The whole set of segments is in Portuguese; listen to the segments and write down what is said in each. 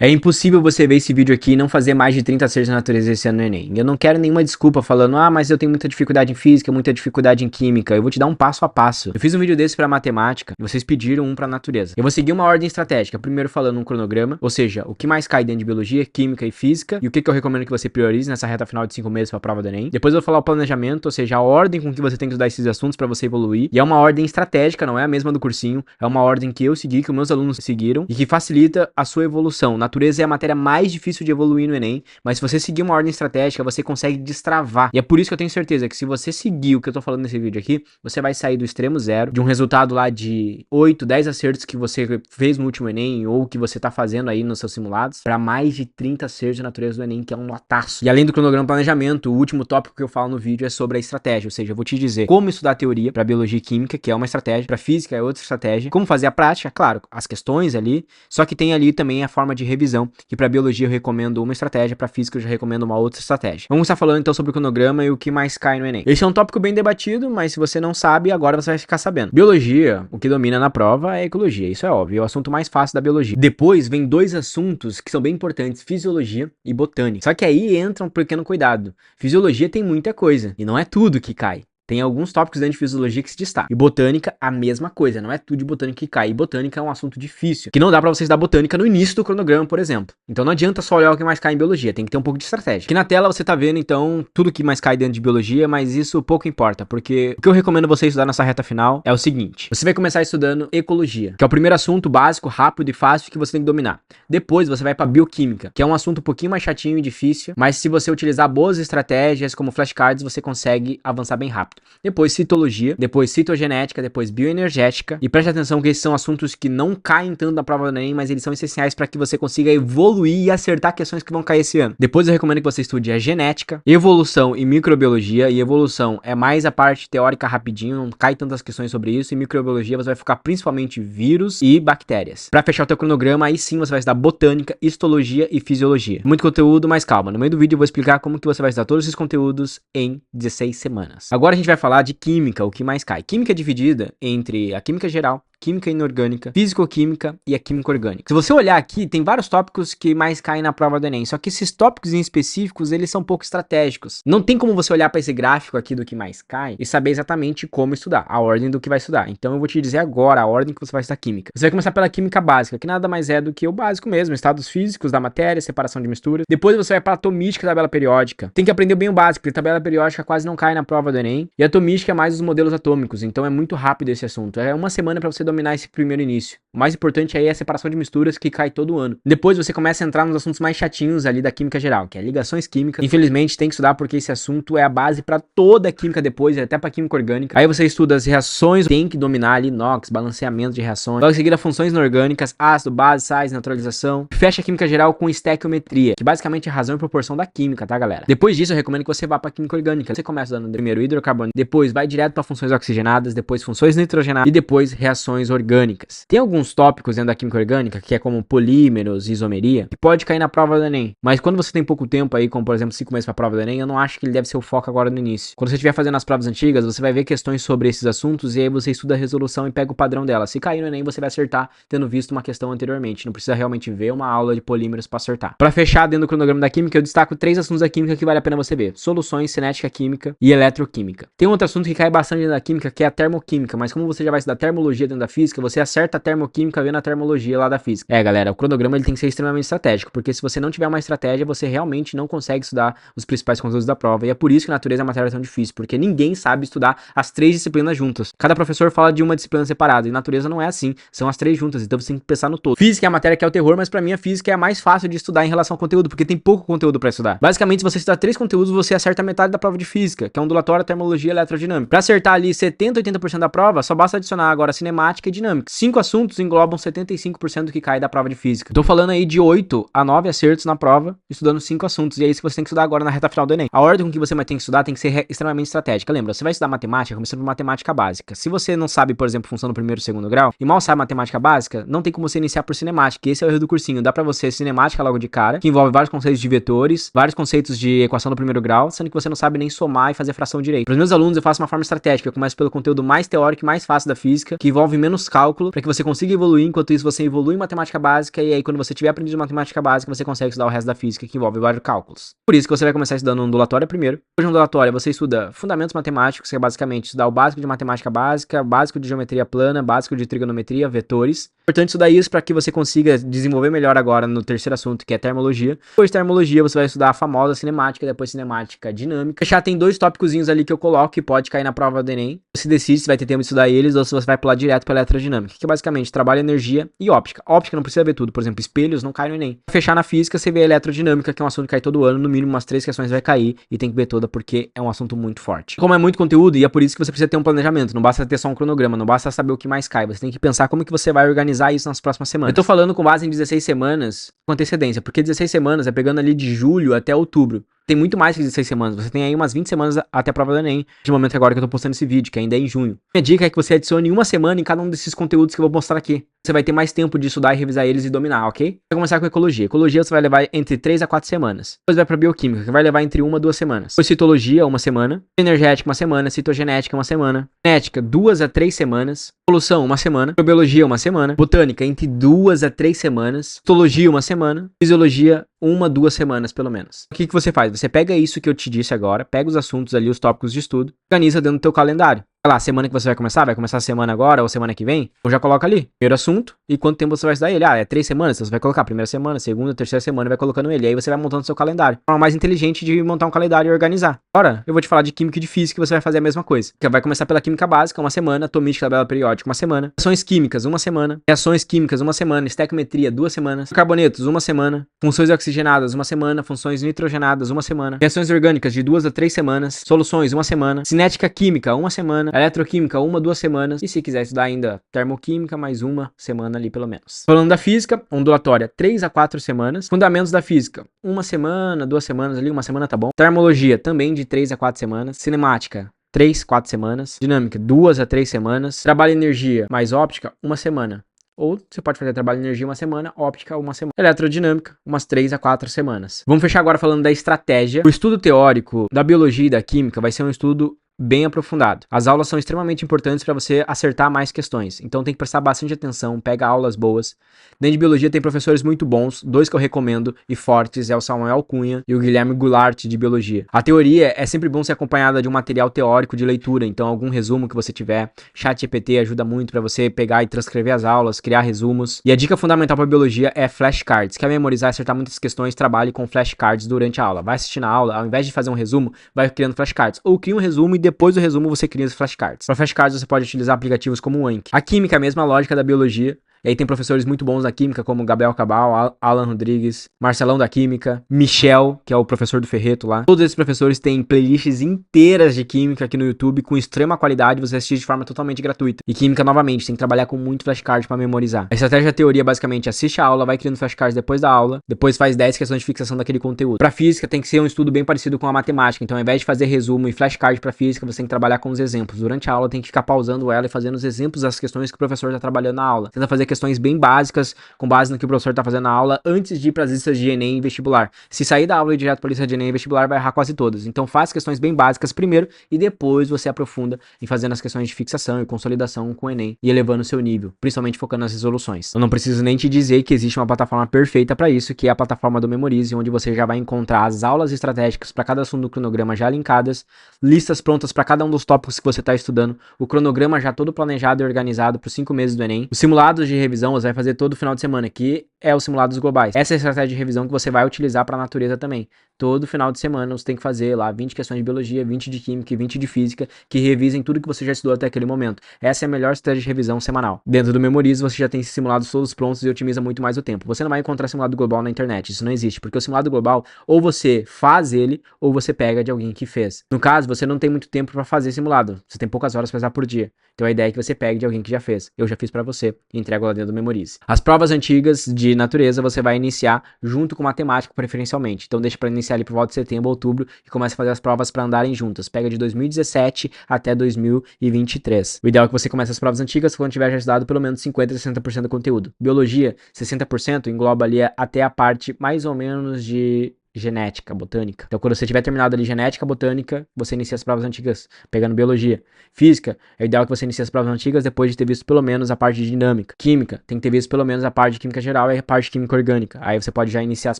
É impossível você ver esse vídeo aqui e não fazer mais de 30 acertos na natureza esse ano no Enem. Eu não quero nenhuma desculpa falando, mas eu tenho muita dificuldade em física, muita dificuldade em química. Eu vou te dar um passo a passo. Eu fiz um vídeo desse pra matemática e vocês pediram um pra natureza. Eu vou seguir uma ordem estratégica. Primeiro falando um cronograma, ou seja, o que mais cai dentro de biologia, química e física, e o que eu recomendo que você priorize nessa reta final de 5 meses pra prova do Enem. Depois eu vou falar o planejamento, ou seja, a ordem com que você tem que estudar esses assuntos pra você evoluir. E é uma ordem estratégica, não é a mesma do cursinho. É uma ordem que eu segui, que os meus alunos seguiram e que facilita a sua evolução. Natureza é a matéria mais difícil de evoluir no Enem, mas se você seguir uma ordem estratégica, você consegue destravar. E é por isso que eu tenho certeza que se você seguir o que eu tô falando nesse vídeo aqui, você vai sair do extremo zero, de um resultado lá de 8, 10 acertos que você fez no último Enem, ou que você tá fazendo aí nos seus simulados, para mais de 30 acertos de natureza do Enem, que é um notaço. E além do cronograma planejamento, o último tópico que eu falo no vídeo é sobre a estratégia, ou seja, eu vou te dizer como estudar a teoria para biologia e química, que é uma estratégia, para física é outra estratégia, como fazer a prática, claro, as questões ali, só que tem ali também a forma de revisão, que para biologia eu recomendo uma estratégia, para física eu já recomendo uma outra estratégia. Vamos estar falando então sobre o cronograma e o que mais cai no Enem. Esse é um tópico bem debatido, mas se você não sabe, agora você vai ficar sabendo. Biologia, o que domina na prova é ecologia, isso é óbvio, é o assunto mais fácil da biologia. Depois vem dois assuntos que são bem importantes, fisiologia e botânica. Só que aí entra um pequeno cuidado. Fisiologia tem muita coisa, e não é tudo que cai. Tem alguns tópicos dentro de fisiologia que se destacam. E botânica, a mesma coisa. Não é tudo de botânica que cai. E botânica é um assunto difícil, que não dá pra você estudar botânica no início do cronograma, por exemplo. Então não adianta só olhar o que mais cai em biologia. Tem que ter um pouco de estratégia. Aqui na tela você tá vendo, então, tudo que mais cai dentro de biologia, mas isso pouco importa. Porque o que eu recomendo você estudar nessa reta final é o seguinte. Você vai começar estudando ecologia, que é o primeiro assunto básico, rápido e fácil que você tem que dominar. Depois você vai pra bioquímica, que é um assunto um pouquinho mais chatinho e difícil, mas se você utilizar boas estratégias, como flashcards, você consegue avançar bem rápido. Depois citologia, depois citogenética, depois bioenergética. E preste atenção que esses são assuntos que não caem tanto na prova do Enem, mas eles são essenciais para que você consiga evoluir e acertar questões que vão cair esse ano. Depois eu recomendo que você estude a genética, evolução e microbiologia. E evolução é mais a parte teórica rapidinho, não cai tantas questões sobre isso. E microbiologia você vai focar principalmente vírus e bactérias. Para fechar o teu cronograma, aí sim você vai estudar botânica, histologia e fisiologia. Muito conteúdo, mas calma. No meio do vídeo eu vou explicar como que você vai estudar todos esses conteúdos em 16 semanas. Agora a gente vai falar de química, o que mais cai. Química é dividida entre a química geral, química inorgânica, físico-química e a química orgânica. Se você olhar aqui, tem vários tópicos que mais caem na prova do Enem, só que esses tópicos em específicos, eles são um pouco estratégicos. Não tem como você olhar para esse gráfico aqui do que mais cai e saber exatamente como estudar, a ordem do que vai estudar. Então eu vou te dizer agora a ordem que você vai estudar química. Você vai começar pela química básica, que nada mais é do que o básico mesmo, estados físicos da matéria, separação de misturas. Depois você vai para atomística e tabela periódica. Tem que aprender bem o básico, porque tabela periódica quase não cai na prova do Enem. E atomística é mais os modelos atômicos, então é muito rápido esse assunto. É uma semana para você dominar esse primeiro início. O mais importante aí é a separação de misturas, que cai todo ano. Depois você começa a entrar nos assuntos mais chatinhos ali da química geral, que é ligações químicas. Infelizmente tem que estudar porque esse assunto é a base para toda a química depois, até para química orgânica. Aí você estuda as reações, tem que dominar ali NOx, balanceamento de reações. Logo em seguida funções inorgânicas, ácido, base, sais, neutralização. Fecha a química geral com estequiometria, que basicamente é a razão e proporção da química, tá, galera? Depois disso eu recomendo que você vá para química orgânica. Você começa dando primeiro hidrocarbono, depois vai direto para funções oxigenadas, depois funções nitrogenadas e depois reações orgânicas. Tem alguns tópicos dentro da química orgânica, que é como polímeros, isomeria, que pode cair na prova do Enem. Mas quando você tem pouco tempo aí, como por exemplo 5 meses para a prova do Enem, eu não acho que ele deve ser o foco agora no início. Quando você estiver fazendo as provas antigas, você vai ver questões sobre esses assuntos e aí você estuda a resolução e pega o padrão dela. Se cair no Enem, você vai acertar tendo visto uma questão anteriormente. Não precisa realmente ver uma aula de polímeros para acertar. Para fechar dentro do cronograma da química, eu destaco 3 assuntos da química que vale a pena você ver: soluções, cinética química e eletroquímica. Tem outro assunto que cai bastante dentro da química, que é a termoquímica, mas como você já vai estudar termologia dentro da física, você acerta a termoquímica vendo a termologia lá da física. Galera, o cronograma ele tem que ser extremamente estratégico, porque se você não tiver uma estratégia, você realmente não consegue estudar os principais conteúdos da prova, e é por isso que a natureza é uma matéria tão difícil, porque ninguém sabe estudar as 3 disciplinas juntas. Cada professor fala de uma disciplina separada, e natureza não é assim, são as 3 juntas, então você tem que pensar no todo. Física é a matéria que é o terror, mas pra mim a física é a mais fácil de estudar em relação ao conteúdo, porque tem pouco conteúdo pra estudar. Basicamente, se você estudar 3 conteúdos, você acerta metade da prova de física, que é ondulatória, termologia e eletrodinâmica. Pra acertar ali 70, 80% da prova, só basta adicionar agora cinemática e dinâmica. 5 assuntos englobam 75% do que cai da prova de física. Tô falando aí de 8 a 9 acertos na prova, estudando 5 assuntos, e é isso que você tem que estudar agora na reta final do Enem. A ordem com que você vai ter que estudar tem que ser extremamente estratégica. Lembra, você vai estudar matemática começando por matemática básica. Se você não sabe, por exemplo, função do primeiro e segundo grau, e mal sabe matemática básica, não tem como você iniciar por cinemática, esse é o erro do cursinho. Dá pra você cinemática logo de cara, que envolve vários conceitos de vetores, vários conceitos de equação do primeiro grau, sendo que você não sabe nem somar e fazer fração direito. Para os meus alunos eu faço uma forma estratégica, eu começo pelo conteúdo mais teórico e mais fácil da física, que envolve menos menos cálculo para que você consiga evoluir. Enquanto isso, você evolui em matemática básica e aí quando você tiver aprendido matemática básica, você consegue estudar o resto da física que envolve vários cálculos. Por isso que você vai começar estudando ondulatória primeiro. Depois de ondulatória, você estuda fundamentos matemáticos, que é basicamente estudar o básico de matemática básica, básico de geometria plana, básico de trigonometria, vetores. Importante estudar isso para que você consiga desenvolver melhor agora no terceiro assunto, que é termologia. Depois de termologia, você vai estudar a famosa cinemática, depois cinemática dinâmica. Já tem 2 tópicozinhos ali que eu coloco que pode cair na prova do Enem. Você decide se vai ter tempo de estudar eles ou se você vai pular direto para eletrodinâmica, que é basicamente trabalho, energia e óptica. Óptica não precisa ver tudo, por exemplo, espelhos não cai no Enem. Pra fechar na física, você vê a eletrodinâmica, que é um assunto que cai todo ano, no mínimo umas 3 questões vai cair e tem que ver toda porque é um assunto muito forte. Como é muito conteúdo, e é por isso que você precisa ter um planejamento, não basta ter só um cronograma, não basta saber o que mais cai, você tem que pensar como que você vai organizar isso nas próximas semanas. Eu tô falando com base em 16 semanas com antecedência, porque 16 semanas é pegando ali de julho até outubro. Tem muito mais que 16 semanas, você tem aí umas 20 semanas até a prova do Enem, de momento agora que eu tô postando esse vídeo, que ainda é em junho. Minha dica é que você adicione uma semana em cada um desses conteúdos que eu vou mostrar aqui. Você vai ter mais tempo de estudar e revisar eles e dominar, ok? Vai começar com ecologia. Ecologia você vai levar entre 3 a 4 semanas. Depois vai pra bioquímica, que vai levar entre 1 a 2 semanas. Depois citologia, 1 semana. Energética, 1 semana. Citogenética, 1 semana. Genética, 2 a 3 semanas. Evolução, 1 semana. Microbiologia, 1 semana. Botânica, entre 2 a 3 semanas. Histologia, 1 semana. Fisiologia, 1, 2 semanas, pelo menos. O que você faz? Você pega isso que eu te disse agora, pega os assuntos ali, os tópicos de estudo, organiza dentro do teu calendário. Sei lá, semana que você vai começar a semana agora ou semana que vem? Então já coloca ali, primeiro assunto e quanto tempo você vai estudar ele. Ah, é 3 semanas, então você vai colocar primeira semana, segunda, terceira semana e vai colocando ele. Aí você vai montando seu calendário. É uma forma mais inteligente de montar um calendário e organizar. Agora, eu vou te falar de química e de física e você vai fazer a mesma coisa. Você vai começar pela química básica, 1 semana, atomística, tabela periódica, 1 semana. Reações químicas, 1 semana. Reações químicas, 1 semana. Estequiometria, 2 semanas. Carbonetos, 1 semana. Funções oxigenadas, 1 semana. Funções nitrogenadas, 1 semana. Reações orgânicas, de 2 a 3 semanas. Soluções, 1 semana. Cinética química, 1 semana. Eletroquímica, 1, 2 semanas. E se quiser estudar ainda termoquímica, mais 1 semana ali pelo menos. Falando da física, ondulatória, 3 a 4 semanas. Fundamentos da física, 1 semana, 2 semanas ali, 1 semana tá bom. Termologia, também de 3 a 4 semanas. Cinemática, 3, 4 semanas. Dinâmica, 2 a 3 semanas. Trabalho e energia, mais óptica, 1 semana. Ou você pode fazer trabalho de energia 1 semana, óptica 1 semana. Eletrodinâmica, umas 3 a 4 semanas. Vamos fechar agora falando da estratégia. O estudo teórico da biologia e da química vai ser um estudo bem aprofundado. As aulas são extremamente importantes para você acertar mais questões, então tem que prestar bastante atenção, pega aulas boas. Dentro de biologia tem professores muito bons, 2 que eu recomendo e fortes, é o Samuel Cunha e o Guilherme Goulart de biologia. A teoria é sempre bom ser acompanhada de um material teórico de leitura, então algum resumo que você tiver, ChatGPT ajuda muito para você pegar e transcrever as aulas, criar resumos. E a dica fundamental para biologia é flashcards. Quer memorizar e acertar muitas questões, trabalhe com flashcards durante a aula. Vai assistir na aula, ao invés de fazer um resumo, vai criando flashcards. Ou cria um resumo e depois do resumo você cria os flashcards. Para flashcards você pode utilizar aplicativos como o Anki. A química é a mesma lógica da biologia. E aí tem professores muito bons na química, como Gabriel Cabal, Alan Rodrigues, Marcelão da Química, Michel, que é o professor do Ferreto lá. Todos esses professores têm playlists inteiras de química aqui no YouTube, com extrema qualidade, você assiste de forma totalmente gratuita. E química, novamente, tem que trabalhar com muito flashcard para memorizar. A estratégia da teoria, basicamente, assiste a aula, vai criando flashcards depois da aula, depois faz 10 questões de fixação daquele conteúdo. Para física, tem que ser um estudo bem parecido com a matemática, então ao invés de fazer resumo e flashcard para física, você tem que trabalhar com os exemplos. Durante a aula, tem que ficar pausando ela e fazendo os exemplos das questões que o professor está trabalhando na aula. Tenta fazer questões bem básicas, com base no que o professor está fazendo na aula, antes de ir para as listas de Enem e vestibular. Se sair da aula e ir direto para a lista de Enem e vestibular, vai errar quase todas. Então faz questões bem básicas primeiro e depois você aprofunda em fazendo as questões de fixação e consolidação com o Enem e elevando o seu nível, principalmente focando nas resoluções. Eu não preciso nem te dizer que existe uma plataforma perfeita para isso, que é a plataforma do Memorize, onde você já vai encontrar as aulas estratégicas para cada assunto do cronograma já linkadas, listas prontas para cada um dos tópicos que você está estudando, o cronograma já todo planejado e organizado para os 5 meses do Enem, os simulados de revisão você vai fazer todo final de semana, que é os simulados globais. Essa é a estratégia de revisão que você vai utilizar para a natureza também. Todo final de semana você tem que fazer lá 20 questões de biologia, 20 de química e 20 de física, que revisem tudo que você já estudou até aquele momento. Essa é a melhor estratégia de revisão semanal. Dentro do Memorize você já tem esses simulados todos prontos e otimiza muito mais o tempo. Você não vai encontrar simulado global na internet, isso não existe, porque o simulado global, ou você faz ele, ou você pega de alguém que fez. No caso, você não tem muito tempo para fazer simulado, você tem poucas horas para usar por dia. Então a ideia é que você pegue de alguém que já fez. Eu já fiz para você e entrego lá dentro do Memorize. As provas antigas de natureza você vai iniciar junto com matemática preferencialmente. Então deixa para iniciar ali por volta de setembro, outubro e começa a fazer as provas para andarem juntas. Pega de 2017 até 2023. O ideal é que você comece as provas antigas quando tiver já estudado pelo menos 50 a 60% do conteúdo. Biologia, 60% engloba ali até a parte mais ou menos de genética, botânica. Então, quando você tiver terminado ali genética, botânica, você inicia as provas antigas, pegando biologia. Física, é ideal que você inicie as provas antigas depois de ter visto pelo menos a parte de dinâmica. Química, tem que ter visto pelo menos a parte de química geral e a parte de química orgânica. Aí você pode já iniciar as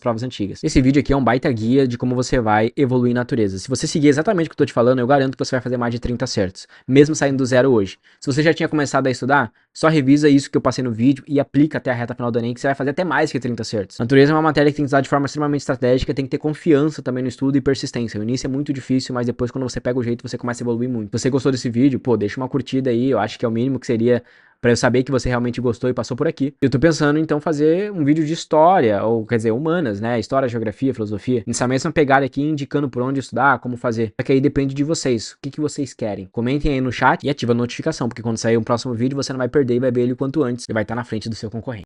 provas antigas. Esse vídeo aqui é um baita guia de como você vai evoluir em natureza. Se você seguir exatamente o que eu tô te falando, eu garanto que você vai fazer mais de 30 acertos, mesmo saindo do zero hoje. Se você já tinha começado a estudar, só revisa isso que eu passei no vídeo e aplica até a reta final do Enem, que você vai fazer até mais que 30 acertos. Natureza é uma matéria que tem que usar de forma extremamente estratégica, tem que ter confiança também no estudo e persistência. O início é muito difícil, mas depois quando você pega o jeito, você começa a evoluir muito. Se você gostou desse vídeo, pô, deixa uma curtida aí, eu acho que é o mínimo que seria pra eu saber que você realmente gostou e passou por aqui. Eu tô pensando então fazer um vídeo de história, ou quer dizer, humanas, né? História, geografia, filosofia. Nessa mesma pegada aqui, indicando por onde estudar, como fazer. Só que aí depende de vocês. O que vocês querem? Comentem aí no chat e ativa a notificação, porque quando sair um próximo vídeo, você não vai perder e vai ver ele o quanto antes. E vai estar na frente do seu concorrente.